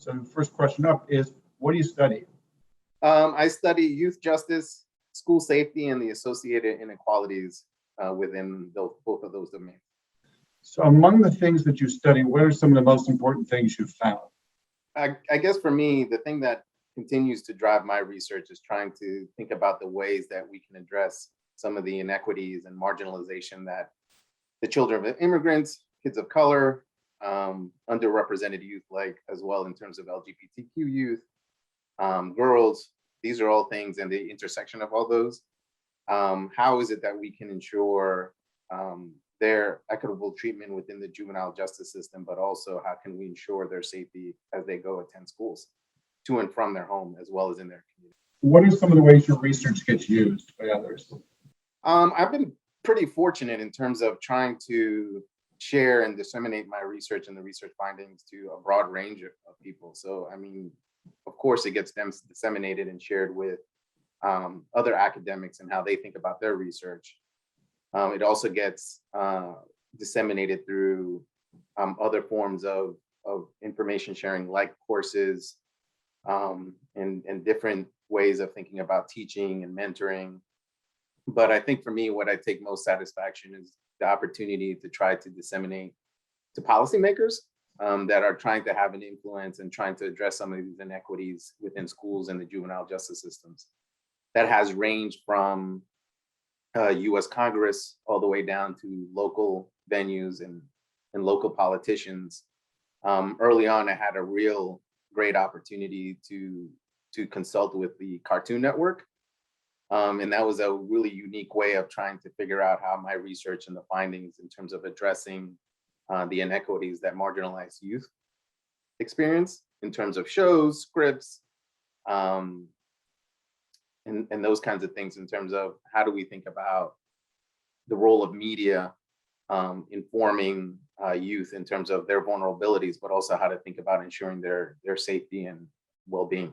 So the first question up is, what do you study? I study youth justice, school safety, and the associated inequalities within both of those domains. So among the things that you study, what are some of the most important things you've found? I guess for me, the thing that continues to drive my research is trying to think about the ways that we can address some of the inequities and marginalization that the children of immigrants, kids of color, underrepresented youth, like as well in terms of LGBTQ youth, girls, these are all things in the intersection of all those. How is it that we can ensure their equitable treatment within the juvenile justice system, but also how can we ensure their safety as they go attend schools to and from their home as well as in their community? What are some of the ways your research gets used by others? I've been pretty fortunate in terms of trying to share and disseminate my research and the research findings to a broad range of people. So, I mean, of course, it gets disseminated and shared with other academics and how they think about their research. It also gets disseminated through other forms of information sharing, like courses and different ways of thinking about teaching and mentoring. But I think for me, what I take most satisfaction is the opportunity to try to disseminate to policymakers that are trying to have an influence and trying to address some of these inequities within schools and the juvenile justice systems. That has ranged from US Congress all the way down to local venues and local politicians. Early on, I had a real great opportunity to consult with the Cartoon Network. And that was a really unique way of trying to figure out how my research and the findings in terms of addressing the inequities that marginalized youth experience in terms of shows, scripts, and those kinds of things in terms of how do we think about the role of media informing youth in terms of their vulnerabilities, but also how to think about ensuring their safety and well-being.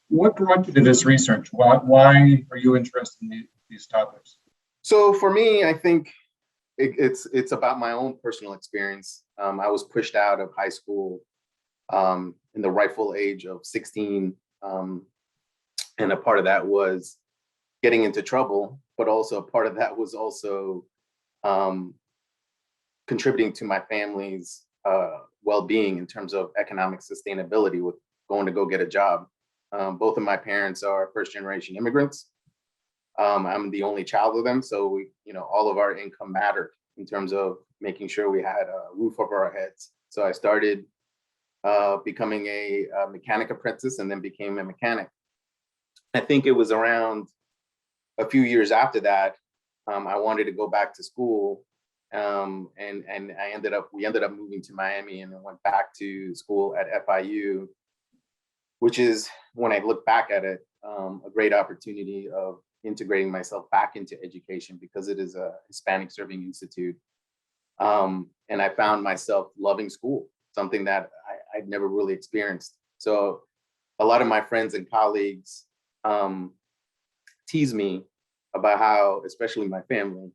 What brought you to this research? Why are you interested in these topics? So for me, I think it's about my own personal experience. I was pushed out of high school in the rightful age of 16. And a part of that was getting into trouble, but also a part of that was also contributing to my family's well-being in terms of economic sustainability with going to go get a job. Both of my parents are first-generation immigrants. I'm the only child of them, so all of our income mattered in terms of making sure we had a roof over our heads. So I started becoming a mechanic apprentice and then became a mechanic. I think it was around a few years after that, I wanted to go back to school, and we ended up moving to Miami and then went back to school at FIU, which is, when I look back at it, a great opportunity of integrating myself back into education because it is a Hispanic serving institute. And I found myself loving school, something that I'd never really experienced. So a lot of my friends and colleagues tease me about how, especially my family,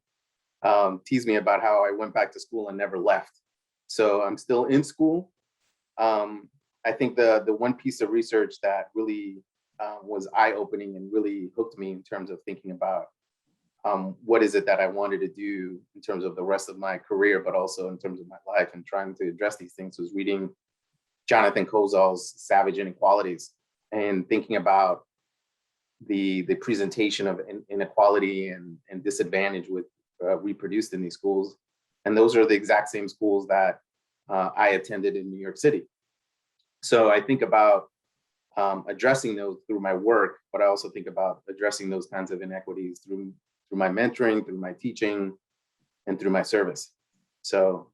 tease me about how I went back to school and never left. So I'm still in school. I think the one piece of research that really was eye-opening and really hooked me in terms of thinking about what is it that I wanted to do in terms of the rest of my career, but also in terms of my life and trying to address these things, was reading Jonathan Kozol's Savage Inequalities and thinking about the presentation of inequality and disadvantage with reproduced in these schools. And those are the exact same schools that I attended in New York City. So I think about addressing those through my work, but I also think about addressing those kinds of inequities through my mentoring, through my teaching, and through my service. So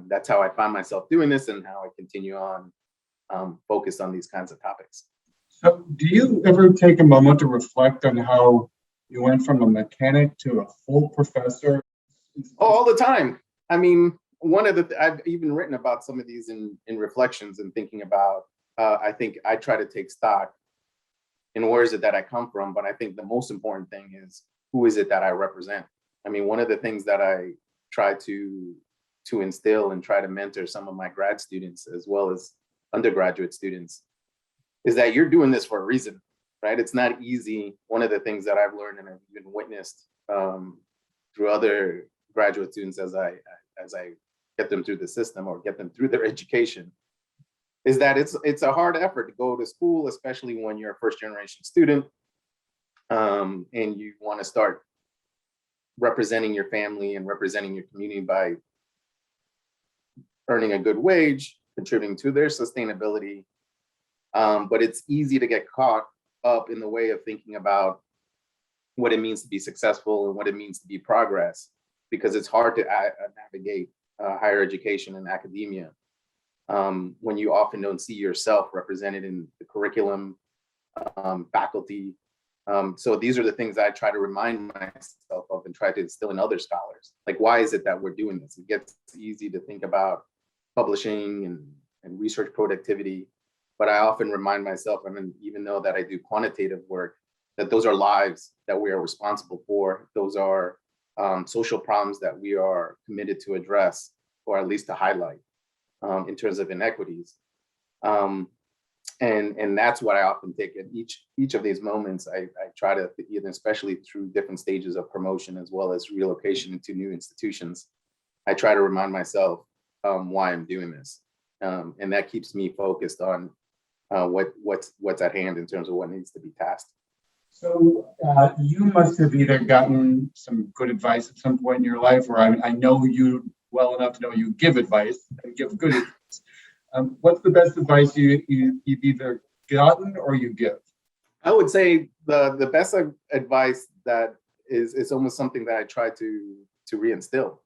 that's how I find myself doing this and how I continue on focused on these kinds of topics. So do you ever take a moment to reflect on how you went from a mechanic to a full professor? Oh, all the time. I mean, I've even written about some of these in reflections and thinking about, I think I try to take stock in where is it that I come from, but I think the most important thing is who is it that I represent? I mean, one of the things that I try to instill and try to mentor some of my grad students as well as undergraduate students is that you're doing this for a reason, right? It's not easy. One of the things that I've learned and I've even witnessed through other graduate students as I get them through the system or get them through their education is that it's a hard effort to go to school, especially when you're a first generation student and you want to start representing your family and representing your community by earning a good wage, contributing to their sustainability. But it's easy to get caught up in the way of thinking about what it means to be successful and what it means to be progress, because it's hard to navigate higher education and academia when you often don't see yourself represented in the curriculum, faculty. So these are the things I try to remind myself of and try to instill in other scholars. Like, why is it that we're doing this? It gets easy to think about publishing and research productivity, but I often remind myself, I mean, even though that I do quantitative work, that those are lives that we are responsible for. Those are social problems that we are committed to address, or at least to highlight in terms of inequities. And that's what I often take at each of these moments. I try to, especially through different stages of promotion as well as relocation into new institutions, I try to remind myself why I'm doing this. And that keeps me focused on what's at hand in terms of what needs to be tasked. So you must have either gotten some good advice at some point in your life, or I know you well enough to know you give advice and give good advice. What's the best advice you've either gotten or you give? I would say the best advice that is almost something that I try to reinstill.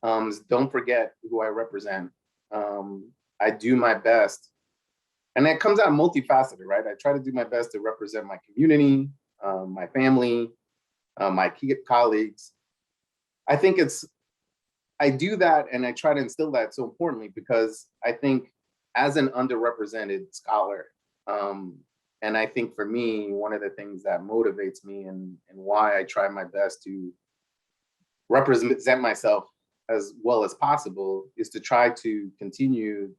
Don't forget who I represent. I do my best, and it comes out multifaceted, right? I try to do my best to represent my community, my family, my colleagues. I think I do that, and I try to instill that so importantly because I think as an underrepresented scholar, and I think for me, one of the things that motivates me and why I try my best to represent myself as well as possible is to try to continue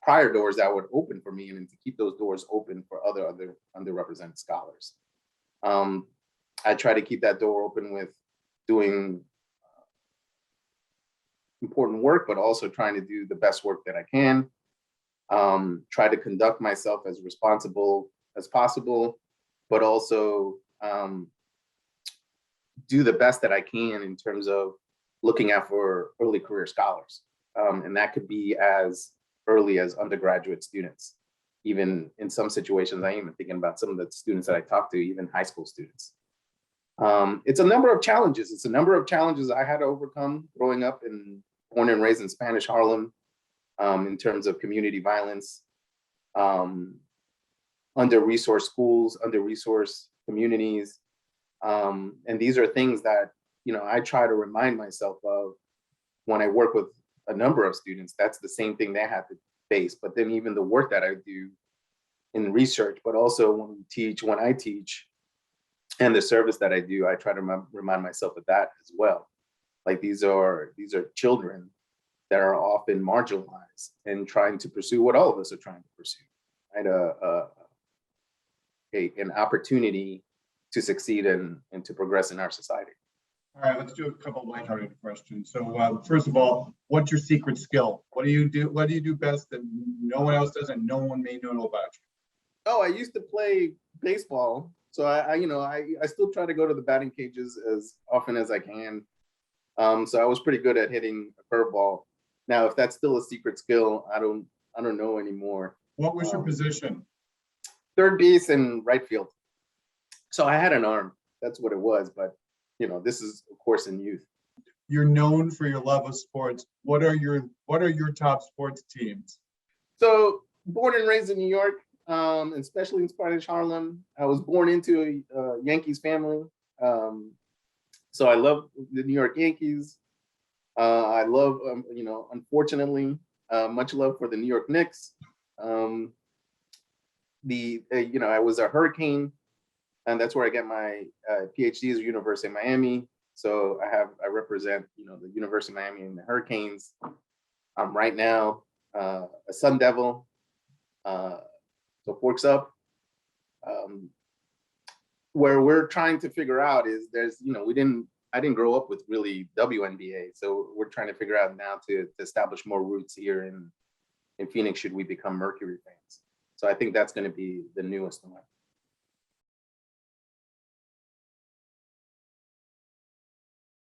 prior doors that would open for me and to keep those doors open for other underrepresented scholars. I try to keep that door open with doing important work, but also trying to do the best work that I can. Try to conduct myself as responsible as possible, but also do the best that I can in terms of looking out for early career scholars. And that could be as early as undergraduate students. Even in some situations, I am even thinking about some of the students that I talk to, even high school students. It's a number of challenges. It's a number of challenges I had to overcome growing up and born and raised in Spanish Harlem in terms of community violence, under-resourced schools, under-resourced communities. And these are things that, I try to remind myself of when I work with a number of students. That's the same thing they have to face. But then even the work that I do in research, but also when I teach, and the service that I do, I try to remind myself of that as well. Like these are children that are often marginalized and trying to pursue what all of us are trying to pursue, right? An opportunity to succeed and to progress in our society. All right, let's do a couple of lighthearted questions. So first of all, what's your secret skill? What do you do? What do you do best that no one else does and no one may know about you? Oh, I used to play baseball. So I still try to go to the batting cages as often as I can. So I was pretty good at hitting a curveball. Now, if that's still a secret skill, I don't know anymore. What was your position? Third base and right field. So I had an arm. That's what it was. But this is of course in youth. You're known for your love of sports. What are your top sports teams? So born and raised in New York, especially in Spanish Harlem. I was born into a Yankees family. So I love the New York Yankees. I love, unfortunately, much love for the New York Knicks. I was a Hurricane, and that's where I get my PhD is University of Miami. So I represent, the University of Miami and the Hurricanes. I'm right now a Sun Devil. So Forks Up, where we're trying to figure out is I didn't grow up with really WNBA. So we're trying to figure out now to establish more roots here in Phoenix should we become Mercury fans. So I think that's going to be the newest one.